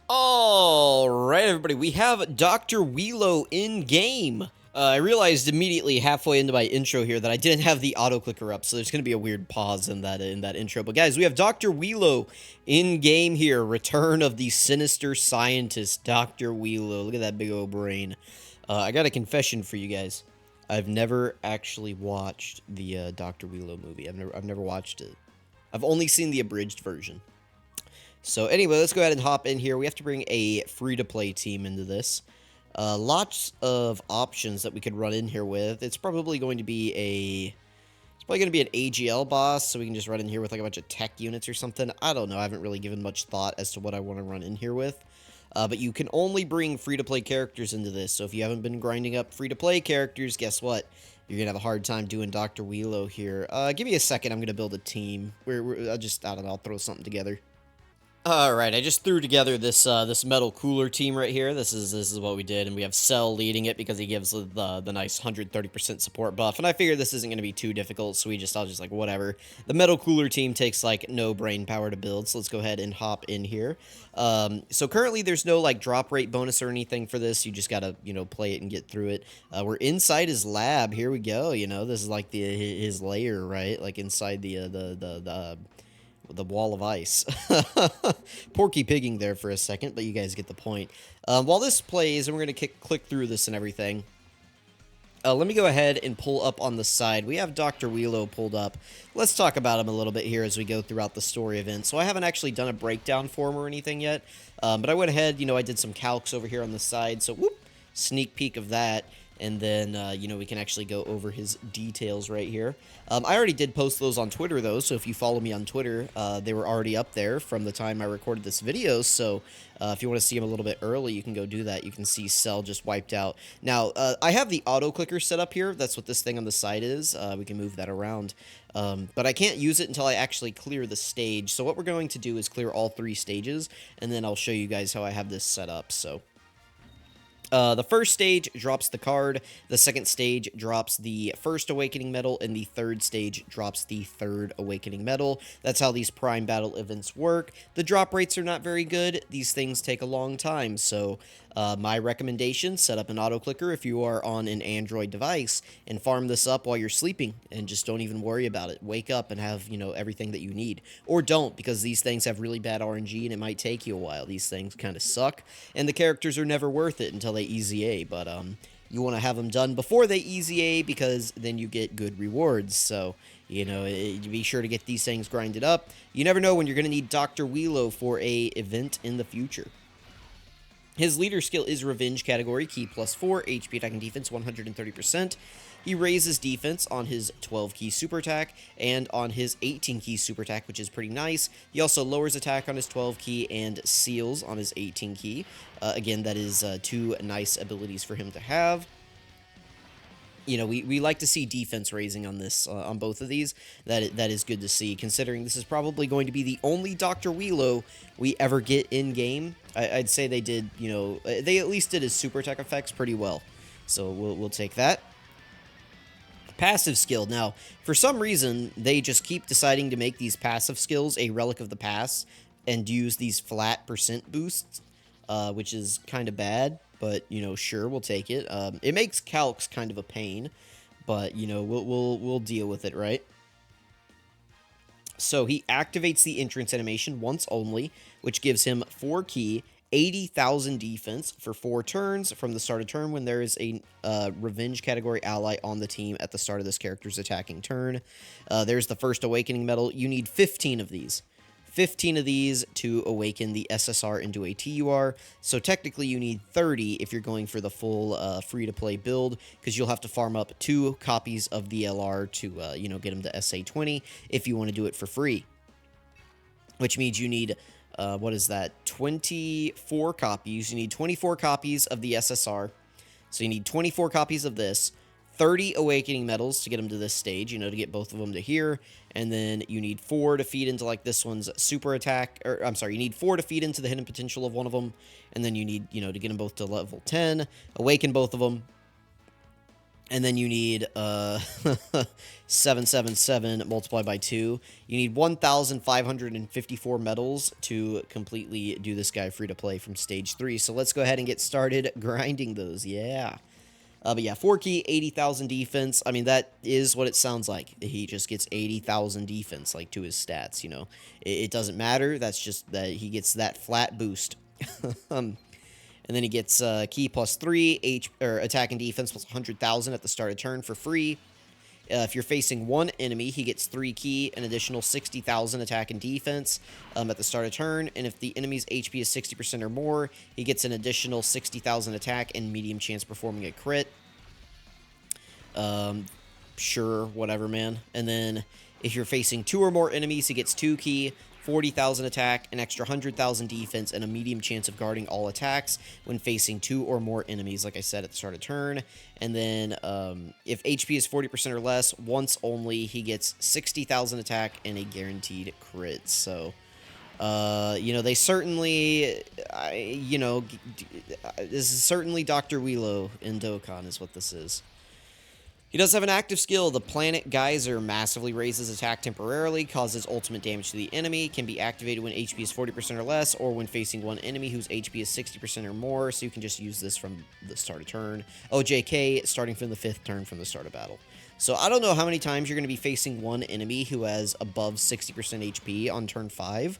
Alright, everybody, we have Dr. Wheelo in-game. I realized immediately halfway into my intro here that I didn't have the auto-clicker up, so there's going to be a weird pause in that intro. But guys, we have Dr. Wheelo in-game here. Return of the sinister scientist, Dr. Wheelo. Look at that big old brain. I got a confession for you guys. I've never actually watched the Dr. Wheelo movie. I've never watched it. I've only seen the abridged version. So anyway, let's go ahead and hop in here. We have to bring a free-to-play team into this. Lots of options that we could run in here with. It's probably going to be an AGL boss, so we can just run in here with like a bunch of tech units or something. I don't know. I haven't really given much thought as to what I want to run in here with. But you can only bring free-to-play characters into this, so if you haven't been grinding up free-to-play characters, guess what? You're going to have a hard time doing Dr. Wheelo here. Give me a second. I'm going to build a team. I don't know, I'll throw something together. Alright, I just threw together this this metal cooler team right here. This is what we did, and we have Cell leading it because he gives the nice 130% support buff. And I figured this isn't going to be too difficult, so I was just like, whatever. The metal cooler team takes like no brain power to build, so let's go ahead and hop in here. So currently there's no like drop rate bonus or anything for this. You just gotta, play it and get through it. We're inside his lab. Here we go. This is like his lair, right? Like inside the wall of ice. Porky pigging there for a second, but you guys get the point. While this plays, and we're going to click through this and everything, let me go ahead and pull up on the side. We have Dr. Wheelo pulled up. Let's talk about him a little bit here as we go throughout the story event. So I haven't actually done a breakdown for him or anything yet, but I went ahead, I did some calcs over here on the side, so whoop, sneak peek of that. And then, we can actually go over his details right here. I already did post those on Twitter, though, so if you follow me on Twitter, they were already up there from the time I recorded this video, so if you want to see them a little bit early, you can go do that. You can see Cell just wiped out. Now, I have the auto-clicker set up here. That's what this thing on the side is. We can move that around. But I can't use it until I actually clear the stage, so what we're going to do is clear all 3 stages, and then I'll show you guys how I have this set up, so... the first stage drops the card, the second stage drops the first Awakening Medal, and the third stage drops the third Awakening Medal. That's how these Prime Battle events work. The drop rates are not very good. These things take a long time, so my recommendation, set up an auto-clicker if you are on an Android device, and farm this up while you're sleeping, and just don't even worry about it. Wake up and have, everything that you need. Or don't, because these things have really bad RNG, and it might take you a while. These things kind of suck, and the characters are never worth it until they easy A, but you want to have them done before they easy A because then you get good rewards, so be sure to get these things grinded up. You never know when you're going to need Dr. Wheelo for a event in the future. His leader skill is Revenge category, key +4, HP attack and defense 130%. He raises defense on his 12-key super attack and on his 18-key super attack, which is pretty nice. He also lowers attack on his 12-key and seals on his 18-key. Again, that is 2 nice abilities for him to have. We like to see defense raising on this, on both of these. That is good to see, considering this is probably going to be the only Dr. Wheelo we ever get in-game. I'd say they did, they at least did his super attack effects pretty well. So we'll take that. Passive skill. Now, for some reason, they just keep deciding to make these passive skills a relic of the past and use these flat percent boosts, which is kind of bad. But, sure, we'll take it. It makes CALCS kind of a pain, but, we'll deal with it, right? So he activates the entrance animation once only, which gives him 4-key, 80,000 defense for 4 turns from the start of turn when there is a Revenge category ally on the team at the start of this character's attacking turn. There's the first Awakening Medal. You need 15 of these. 15 of these to awaken the SSR into a TUR, so technically you need 30 if you're going for the full free-to-play build, because you'll have to farm up 2 copies of the LR to, get them to SA20 if you want to do it for free. Which means you need, 24 copies. You need 24 copies of the SSR, so you need 24 copies of this, 30 Awakening Medals to get them to this stage, to get both of them to here, and then you need 4 to feed into, like, this one's super attack, or, I'm sorry, you need 4 to feed into the hidden potential of one of them, and then you need, to get them both to level 10, awaken both of them, And then you need 777 multiplied by 2. You need 1,554 medals to completely do this guy free to play from stage 3. So let's go ahead and get started grinding those. Yeah. But yeah, 4 key, 80,000 defense. I mean, that is what it sounds like. He just gets 80,000 defense, like, to his stats, you know. It doesn't matter. That's just that he gets that flat boost. And then he gets key plus 3, attack and defense plus 100,000 at the start of turn for free. If you're facing one enemy, he gets 3 key, an additional 60,000 attack and defense at the start of turn. And if the enemy's HP is 60% or more, he gets an additional 60,000 attack and medium chance performing a crit. Sure, whatever, man. And then if you're facing 2 or more enemies, he gets 2 key, 40,000 attack, an extra 100,000 defense, and a medium chance of guarding all attacks when facing 2 or more enemies, like I said at the start of turn. And then if HP is 40% or less, once only, he gets 60,000 attack and a guaranteed crit. So, you know, they certainly, you know, this is certainly Dr. Wheelo in Dokkan is what this is. He does have an active skill. The Planet Geyser massively raises attack temporarily, causes ultimate damage to the enemy, can be activated when HP is 40% or less, or when facing one enemy whose HP is 60% or more, so you can just use this from the start of turn. OJK, starting from the 5th turn from the start of battle. So I don't know how many times you're going to be facing one enemy who has above 60% HP on turn 5.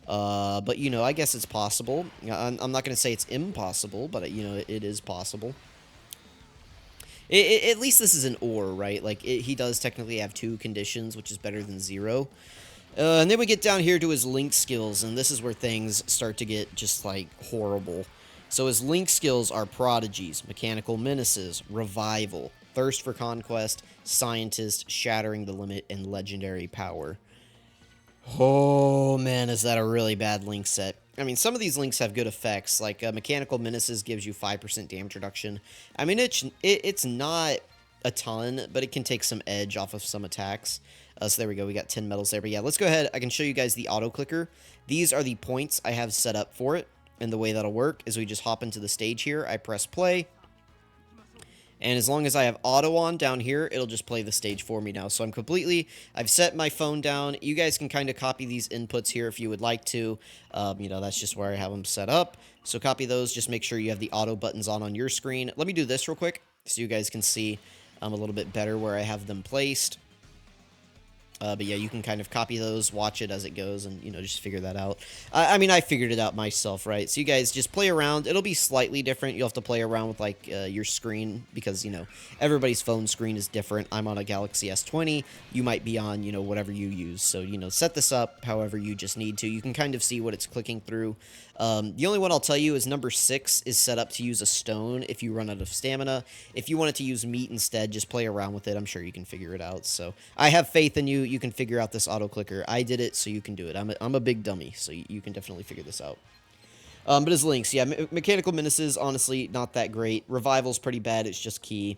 But, you know, I guess it's possible. I'm not going to say it's impossible, but, you know, it is possible. At least this is an ore, right? Like, he does technically have 2 conditions, which is better than 0. And then we get down here to his link skills, and this is where things start to get just, like, horrible. So his link skills are Prodigies, Mechanical Menaces, Revival, Thirst for Conquest, Scientist, Shattering the Limit, and Legendary Power. Oh, man, is that a really bad link set. I mean, some of these links have good effects, like Mechanical Menaces gives you 5% damage reduction. I mean, it's not a ton, but it can take some edge off of some attacks. So there we go, we got 10 medals there. But yeah, let's go ahead, I can show you guys the auto clicker. These are the points I have set up for it, and the way that'll work is we just hop into the stage here, I press play, and as long as I have auto on down here, it'll just play the stage for me now. So I've set my phone down. You guys can kind of copy these inputs here if you would like to. You know, that's just where I have them set up. So copy those. Just make sure you have the auto buttons on your screen. Let me do this real quick so you guys can see a little bit better where I have them placed. But yeah, you can kind of copy those, watch it as it goes, and, you know, just figure that out. I mean, I figured it out myself, right? So you guys just play around. It'll be slightly different. You'll have to play around with, like, your screen because, you know, everybody's phone screen is different. I'm on a Galaxy S20. You might be on, you know, whatever you use. So, you know, set this up however you just need to. You can kind of see what it's clicking through. The only one I'll tell you is number 6 is set up to use a stone if you run out of stamina. If you want it to use meat instead, just play around with it. I'm sure you can figure it out. So I have faith in you. You can figure out this auto clicker. I did it, so you can do it. I'm a big dummy, so you can definitely figure this out. But his links, yeah, Mechanical Menaces, honestly, not that great. Revival's pretty bad. It's just key.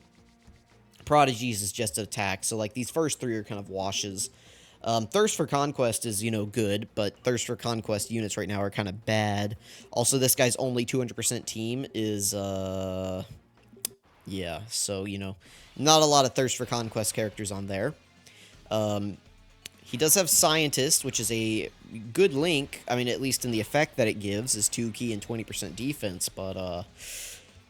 Prodigies is just an attack. So, like, these first 3 are kind of washes. Thirst for Conquest is, you know, good, but Thirst for Conquest units right now are kind of bad. Also, this guy's only 200% team is, yeah, so, you know, not a lot of Thirst for Conquest characters on there. He does have Scientist, which is a good link. I mean, at least in the effect that it gives is 2 key and 20% defense, but,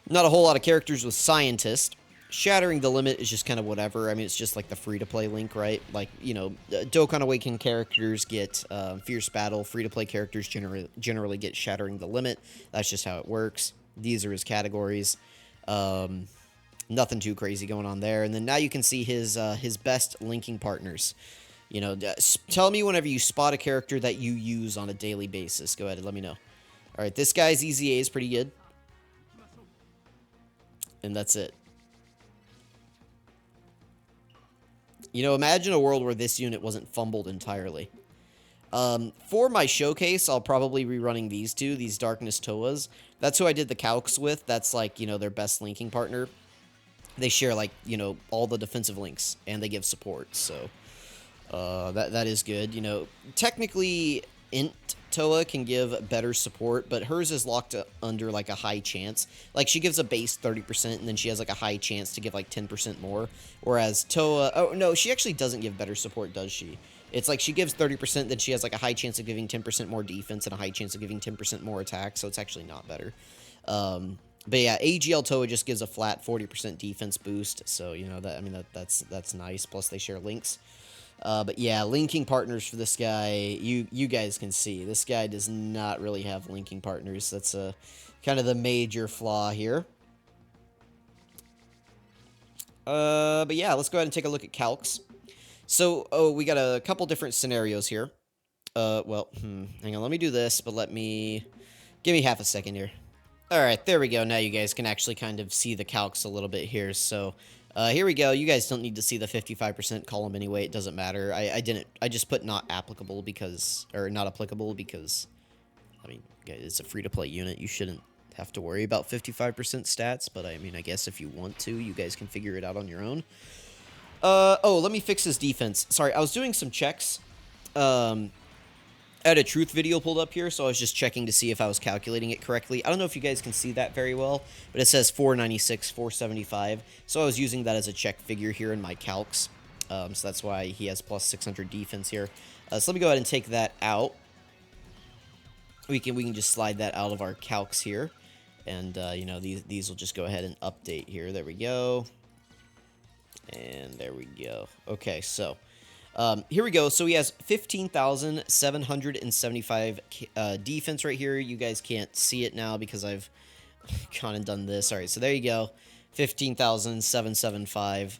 not a whole lot of characters with Scientist. Shattering the Limit is just kind of whatever. I mean, it's just like the free-to-play link, right? Like, you know, Dokkan Awakened characters get Fierce Battle. Free-to-play characters generally get Shattering the Limit. That's just how it works. These are his categories. Nothing too crazy going on there. And then now you can see his best linking partners. You know, tell me whenever you spot a character that you use on a daily basis. Go ahead and let me know. All right, this guy's EZA is pretty good. And that's it. You know, imagine a world where this unit wasn't fumbled entirely. For my showcase, I'll probably be running these 2, these Darkness Toas. That's who I did the CALCS with. That's, like, you know, their best linking partner. They share, like, you know, all the defensive links, and they give support, so that is good. You know, technically, Int Toa can give better support, but hers is locked under like a high chance. Like she gives a base 30% and then she has like a high chance to give like 10% more. Whereas Toa, oh no, she actually doesn't give better support, does she? It's like she gives 30%, then she has like a high chance of giving 10% more defense and a high chance of giving 10% more attack, so it's actually not better. But yeah, AGL Toa just gives a flat 40% defense boost, so you know that, I mean that's nice. Plus they share links. But yeah, linking partners for this guy, you guys can see this guy does not really have linking partners. That's kind of the major flaw here. But yeah, let's go ahead and take a look at CALCS. So, oh, we got a couple different scenarios here. Well, hang on, let me do this, but give me half a second here. Alright, there we go. Now you guys can actually kind of see the calcs a little bit here. So, here we go. You guys don't need to see the 55% column anyway. It doesn't matter. I just put not applicable because, or not applicable because, I mean, it's a free-to-play unit. You shouldn't have to worry about 55% stats, but I mean, I guess if you want to, you guys can figure it out on your own. Oh, let me fix his defense. Sorry, I was doing some checks. I had a truth video pulled up here, so I was just checking to see if I was calculating it correctly. I don't know if you guys can see that very well, but it says 496, 475, so I was using that as a check figure here in my calcs. So that's why he has plus 600 defense here. So let me go ahead and take that out. We can just slide that out of our calcs here, and you know, these will just go ahead and update here. There we go, and there we go. Okay, so here we go. So he has 15,775 defense right here. You guys can't see it now because I've gone and done this. All right, so there you go. 15,775.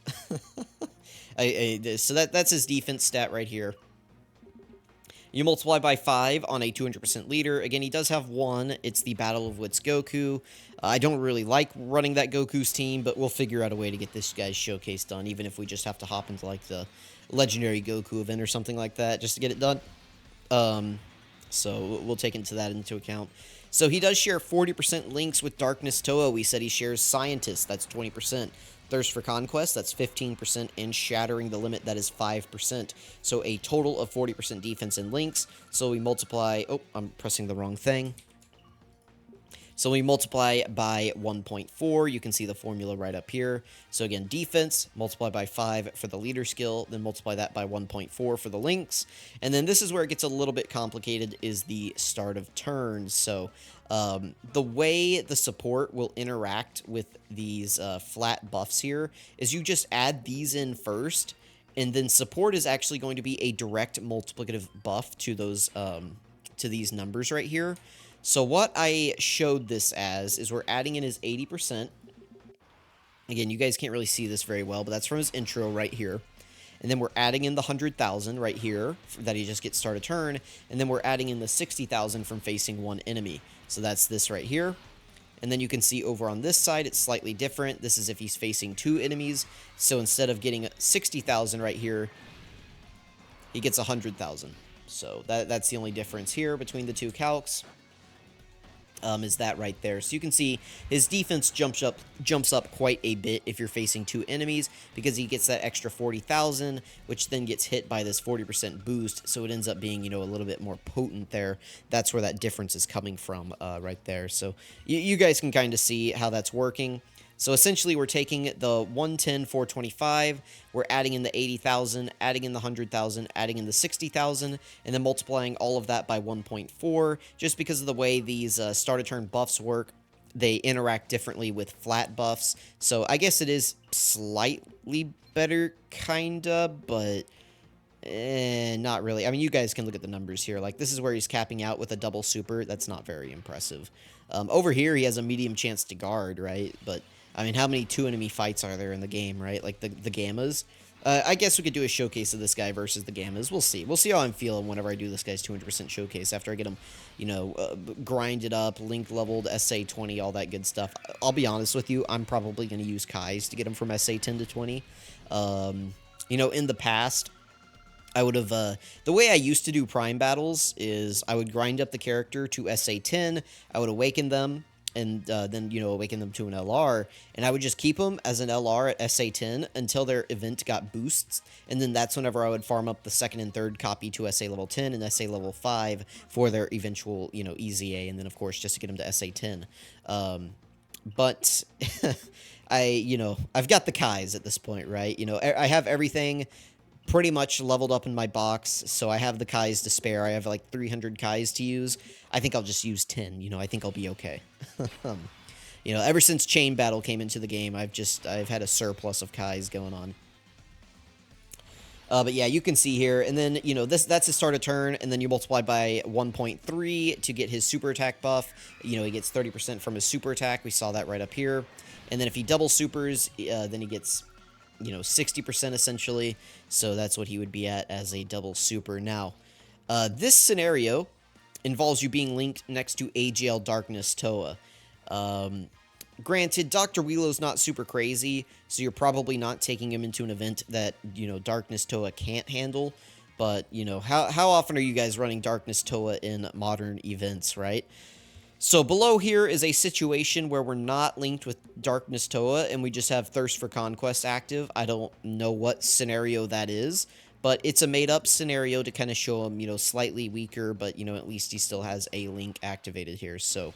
So that's his defense stat right here. You multiply by 5 on a 200% leader. Again, he does have one. It's the Battle of Wits Goku. I don't really like running that Goku's team, but we'll figure out a way to get this guy's showcase done, even if we just have to hop into like the Legendary Goku event or something like that just to get it done. So we'll take into account. So he does share 40% links with Darkness Toa. We said he shares Scientist. That's 20%. Thirst for Conquest, that's 15%, and Shattering the Limit, that is 5%. So a total of 40% defense and links. So we multiply... Oh, I'm pressing the wrong thing. So we multiply by 1.4. You can see the formula right up here. So again, defense, multiply by 5 for the leader skill, then multiply that by 1.4 for the links. And then this is where it gets a little bit complicated, is the start of turns. So the way the support will interact with these flat buffs here is you just add these in first, and then support is actually going to be a direct multiplicative buff to those to these numbers right here. So what I showed this as is we're adding in his 80%. Again, you guys can't really see this very well, but that's from his intro right here. And then we're adding in the 100,000 right here that he just gets start a turn. And then we're adding in the 60,000 from facing one enemy. So that's this right here. And then you can see over on this side, it's slightly different. This is if he's facing 2 enemies. So instead of getting 60,000 right here, he gets 100,000. So that's the only difference here between the two calcs. Is that right there. So you can see his defense jumps up quite a bit if you're facing 2 enemies, because he gets that extra 40,000, which then gets hit by this 40% boost, so it ends up being, you know, a little bit more potent there. That's where that difference is coming from right there. So you guys can kind of see how that's working. So essentially, we're taking the 110, 425, we're adding in the 80,000, adding in the 100,000, adding in the 60,000, and then multiplying all of that by 1.4. Just because of the way these start-a-turn buffs work, they interact differently with flat buffs. So I guess it is slightly better, kinda, but not really. I mean, you guys can look at the numbers here. Like, this is where he's capping out with a double super. That's not very impressive. Over here, he has a medium chance to guard, right? But I mean, how many 2 enemy fights are there in the game, right? Like the Gammas. I guess we could do a showcase of this guy versus the Gammas. We'll see. We'll see how I'm feeling whenever I do this guy's 200% showcase after I get him, you know, grinded up, link leveled, SA 20, all that good stuff. I'll be honest with you, I'm probably going to use Kai's to get him from SA 10 to 20. You know, in the past, I would have, the way I used to do Prime battles is I would grind up the character to SA 10, I would awaken them, and then, you know, awaken them to an LR, and I would just keep them as an LR at SA 10 until their event got boosts, and then that's whenever I would farm up the second and third copy to SA level 10 and SA level 5 for their eventual, you know, EZA, and then of course just to get them to SA 10. But you know, I've got the Kais at this point, right? You know, I have everything pretty much leveled up in my box, so I have the Kais to spare. I have like 300 Kais to use. I think I'll just use 10, you know, I think I'll be okay. You know, ever since Chain Battle came into the game, I've had a surplus of Kais going on. But yeah, you can see here, and then, you know, that's his start of turn, and then you multiply by 1.3 to get his super attack buff. You know, he gets 30% from his super attack. We saw that right up here. And then if he double supers, then he gets, you know, 60% essentially. So that's what he would be at as a double super. Now, this scenario involves you being linked next to AGL Darkness Toa. Granted, Dr. Wheelo's not super crazy, so you're probably not taking him into an event that, you know, Darkness Toa can't handle. But, you know, how often are you guys running Darkness Toa in modern events, right? So below here is a situation where we're not linked with Darkness Toa, and we just have Thirst for Conquest active. I don't know what scenario that is, but it's a made-up scenario to kind of show him, you know, slightly weaker, but, you know, at least he still has a link activated here, so...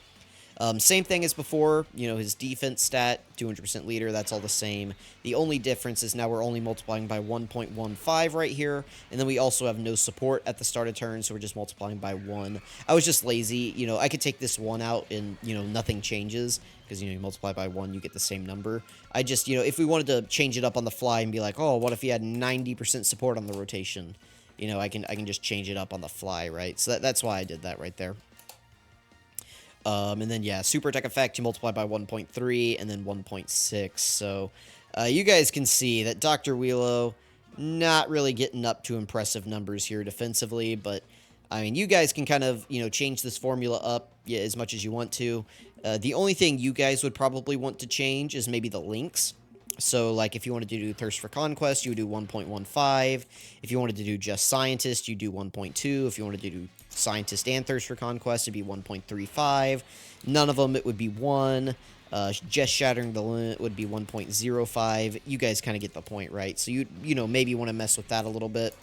same thing as before, you know, his defense stat, 200% leader, that's all the same. The only difference is now we're only multiplying by 1.15 right here, and then we also have no support at the start of turn, so we're just multiplying by 1. I was just lazy, you know, I could take this 1 out and, you know, nothing changes, because, you know, you multiply by 1, you get the same number. I just, you know, if we wanted to change it up on the fly and be like, oh, what if he had 90% support on the rotation? You know, I can just change it up on the fly, right? So that's why I did that right there. And then, yeah, super attack effect, you multiply by 1.3 and then 1.6. So, you guys can see that Dr. Wheelo not really getting up to impressive numbers here defensively, but, I mean, you guys can kind of, you know, change this formula up as much as you want to. The only thing you guys would probably want to change is maybe the links. So, like, if you wanted to do Thirst for Conquest, you would do 1.15. If you wanted to do Just Scientist, you do 1.2. If you wanted to do Scientist and Thirst for Conquest, it'd be 1.35. None of them, it would be 1. Just Shattering the Limit would be 1.05. You guys kind of get the point, right? So, you know, maybe want to mess with that a little bit.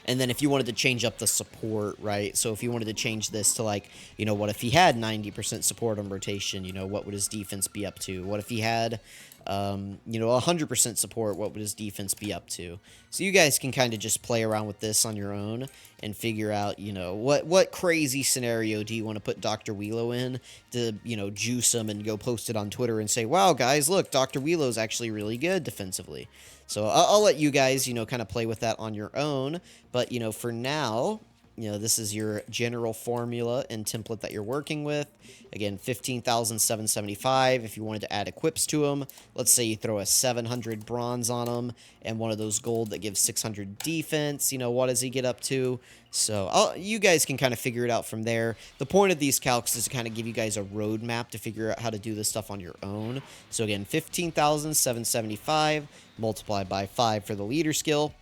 And then if you wanted to change up the support, right? So if you wanted to change this to, like, you know, what if he had 90% support on rotation? You know, what would his defense be up to? What if he had, you know, 100% support? What would his defense be up to? So you guys can kind of just play around with this on your own and figure out, you know, what crazy scenario do you want to put Dr. Wheelo in to, you know, juice him and go post it on Twitter and say, wow, guys, look, Dr. Wheelo's actually really good defensively. So I'll let you guys, you know, kind of play with that on your own. But, you know, for now, you know, this is your general formula and template that you're working with. Again, 15,775 if you wanted to add equips to them. Let's say you throw a 700 bronze on them and one of those gold that gives 600 defense. You know, what does he get up to? So you guys can kind of figure it out from there. The point of these calcs is to kind of give you guys a roadmap to figure out how to do this stuff on your own. So again, 15,775 multiplied by 5 for the leader skill.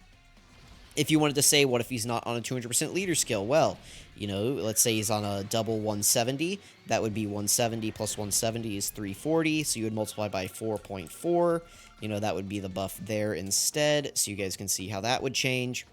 If you wanted to say, what if he's not on a 200% leader skill? Well, you know, let's say he's on a double 170. That would be 170 plus 170 is 340. So you would multiply by 4.4. You know, that would be the buff there instead. So you guys can see how that would change.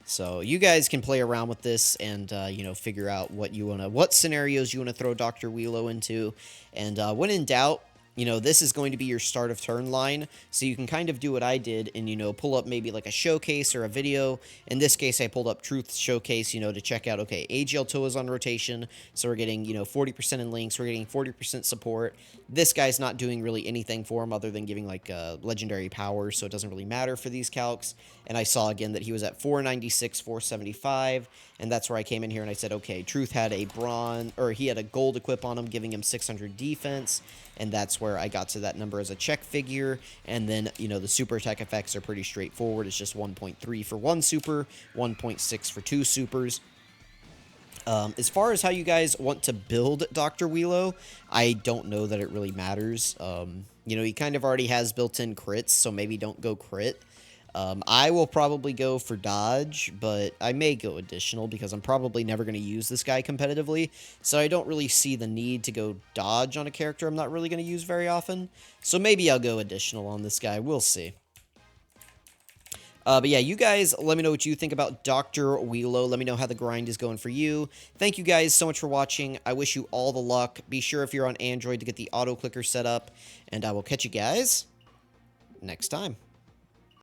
So you guys can play around with this and, you know, figure out what scenarios you want to throw Dr. Wheelo into. And when in doubt, you know, this is going to be your start of turn line, so you can kind of do what I did and, you know, pull up maybe like a showcase or a video. In this case, I pulled up Truth Showcase, you know, to check out, okay, AGL Toa's on rotation, so we're getting, you know, 40% in links, we're getting 40% support. This guy's not doing really anything for him other than giving, like, legendary power, so it doesn't really matter for these calcs. And I saw, again, that he was at 496, 475, and that's where I came in here and I said, okay, Truth had a bronze, or he had a gold equip on him, giving him 600 defense, and that's where I got to that number as a check figure. And then, you know, the super attack effects are pretty straightforward. It's just 1.3 for one super, 1.6 for two supers. As far as how you guys want to build Dr. Wheelo, I don't know that it really matters. You know, he kind of already has built-in crits, so maybe don't go crit. I will probably go for dodge, but I may go additional because I'm probably never going to use this guy competitively, so I don't really see the need to go dodge on a character I'm not really going to use very often. So maybe I'll go additional on this guy. We'll see. But yeah, you guys, let me know what you think about Dr. Wheelo. Let me know how the grind is going for you. Thank you guys so much for watching. I wish you all the luck. Be sure if you're on Android to get the auto clicker set up, and I will catch you guys next time.